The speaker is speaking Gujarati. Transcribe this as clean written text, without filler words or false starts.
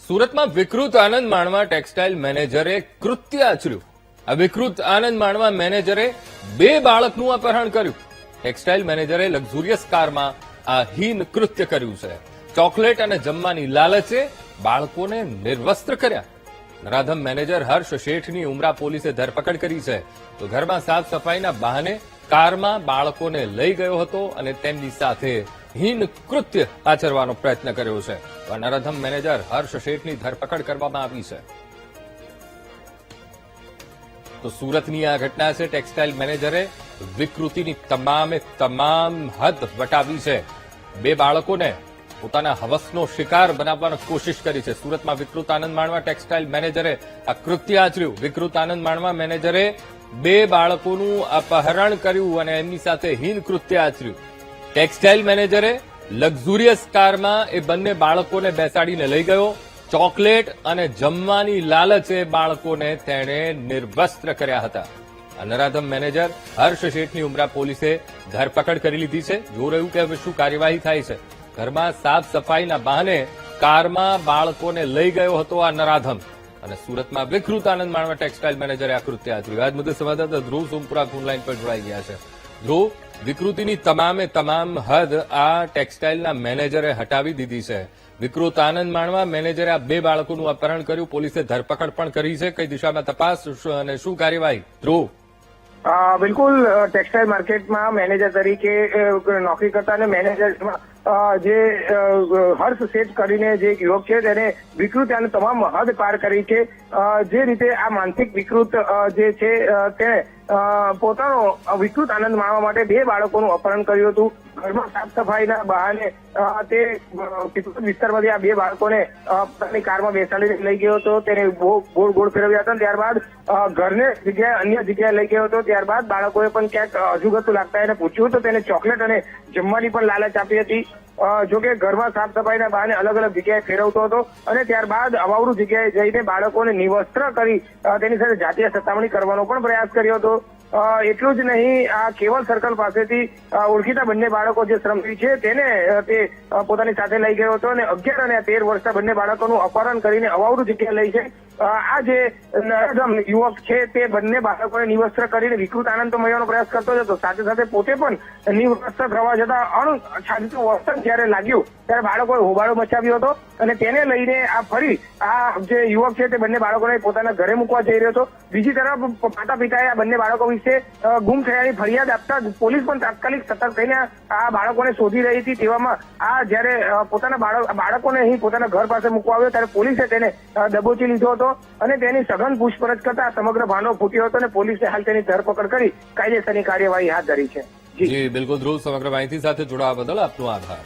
સુરતમાં વિકૃત આનંદ માણવા ટેક્સટાઇલ મેનેજરે કૃત્ય આચર્યું. આ વિકૃત આનંદ માણવા મેનેજરે 2 બાળકનું અપહરણ કર્યું. ટેક્સટાઇલ મેનેજરે લક્ઝુરિયસ કારમાં આ હીન કૃત્ય કર્યું છે. ચોકલેટ અને જમવાની લાલચે બાળકોને નિર્વસ્ત્ર કર્યા. નરાધમ મેનેજર હર્ષ શેઠની ઉમરા પોલીસે ધરપકડ કરી છે. તો ઘરમાં સાફ સફાઈના બહાને કારમાં બાળકોને લઈ ગયો હતો અને તેમની સાથે હીન કૃત્ય આચરવાનો પ્રયત્ન કર્યો છે. નરાધમ મેનેજર હર્ષ શેઠની ધરપકડ કરવામાં આવી છે. તો સુરતની આ ઘટના છે. ટેક્સટાઇલ મેનેજરે વિકૃતિની તમામ હદ વટાવી છે. 2 બાળકોને પોતાના હવસનો શિકાર બનાવવાની કોશિશ કરી છે. સુરતમાં વિકૃત આનંદ માણવા ટેક્સટાઇલ મેનેજરે આ કૃત્ય આચર્યું. વિકૃત આનંદ માણવા મેનેજરે 2 બાળકોનું અપહરણ કર્યું અને એમની સાથે હીન કૃત્ય આચર્યું. ટેક્સટાઇલ મેનેજરે લક્ઝુરિયસ કારમાં એ બંને બાળકોને બેસાડીને લઈ ગયો. ચોકલેટ અને જમવાની લાલચે બાળકોને તેણે નિર્વસ્ત્ર કર્યા હતા. આ નરાધમ મેનેજર હર્ષ શેઠની ઉમરા પોલીસે ધરપકડ કરી લીધી છે. જોઈ રહ્યું કે હવે શું કાર્યવાહી થાય છે. ઘરમાં સાફ સફાઈના બહાને કારમાં બાળકોને લઈ ગયો હતો આ નરાધમ. અને સુરતમાં વિકૃત આનંદ માણવા ટેક્સટાઇલ મેનેજરે આ કૃત્ય આચર્યું. આજ મુદ્દે સંવાદદાતા ધ્રુવ સોમપુરા ફોનલાઈન પર જોડાઈ ગયા છે. ધ્રુવ, વિકૃતિની તમામ હદ આ ટેક્સટાઇલના મેનેજરે હટાવી દીધી છે. વિકૃત આનંદ માણવા મેનેજરે આ 2 બાળકોનું અપહરણ કર્યું. પોલીસે ધરપકડ પણ કરી છે. કઈ દિશામાં તપાસ અને શું કાર્યવાહી? ધ્રુવ. બિલકુલ, ટેક્સટાઇલ માર્કેટમાં મેનેજર તરીકે નોકરી કરતા અને મેનેજરમાં જે હર્ષ શેઠ કરીને જે એક યુવક છે તેને વિકૃત અને તમામ હદ પાર કરી છે. જે રીતે આ માનસિક વિકૃત જે છે તેને પોતાનો વિકૃત આનંદ માણવા માટે 2 બાળકોનું અપહરણ કર્યું હતું. ઘરમાં સાફ સફાઈના બહાને તે વિસ્તારમાંથી આ 2 બાળકોને પોતાની કારમાં બેસાડીને લઈ ગયો હતો. તેને ગોળ ફેરવ્યા હતા. ત્યારબાદ ઘરને જગ્યાએ અન્ય જગ્યાએ લઈ ગયો હતો. ત્યારબાદ બાળકોએ પણ ક્યાંક અજુગતું લાગતા એને પૂછ્યું તો તેને ચોકલેટ અને જમવાની પણ લાલચ આપી હતી. જોકે ઘરમાં સાફ સફાઈના બહાને અલગ અલગ જગ્યાએ ફેરવતો હતો અને ત્યારબાદ અવાવરૂ જગ્યાએ જઈને બાળકોને નિવસ્ત્ર કરી તેની સાથે જાતીય સતામણી કરવાનો પણ પ્રયાસ કર્યો હતો. એટલું જ નહીં, આ કેવલ સર્કલ પાસેથી ઓળખીતા બંને બાળકો જે શ્રમજીવી છે તેને તે પોતાની સાથે લઈ ગયો હતો અને 11 અને 13 વર્ષના બંને બાળકોનું અપહરણ કરીને અવાવરૂ જગ્યાએ લઈ છે. આ જે નરાધમ યુવક છે તે બંને બાળકોને નિવસ્ત્ર કરીને વિકૃત આનંદ તો મળવાનો પ્રયાસ કરતો હતો. સાથે સાથે પોતે પણ નિવસ્ત્ર થવા જતા અણછાડીતું વર્તન જયારે લાગ્યું ત્યારે બાળકોએ હોબાળો મચાવ્યો હતો અને તેને લઈને આ ફરી આ જે યુવક છે તે બંને બાળકોને પોતાના ઘરે મૂકવા જઈ રહ્યો હતો. બીજી તરફ માતા પિતાએ આ બંને બાળકો વિશે ગુમ થયાની ફરિયાદ આપતા પોલીસ પણ તાત્કાલિક સતર્ક થઈને આ બાળકોને શોધી રહી હતી. તેવામાં આ જયારે પોતાના બાળકોને અહીં પોતાના ઘર પાસે મૂકવા આવ્યો ત્યારે પોલીસે તેને દબોચી લીધો હતો અને તેની સઘન પૂછપરછ કરતા સમગ્ર ભાંડો ફૂટ્યો હતો અને પોલીસે હાલ તેની ધરપકડ કરી કાયદેસરની કાર્યવાહી હાથ ધરી છે. જી બિલકુલ ધ્રુવ, સમગ્ર માહિતી સાથે જોડાવા બદલ આપનો આભાર.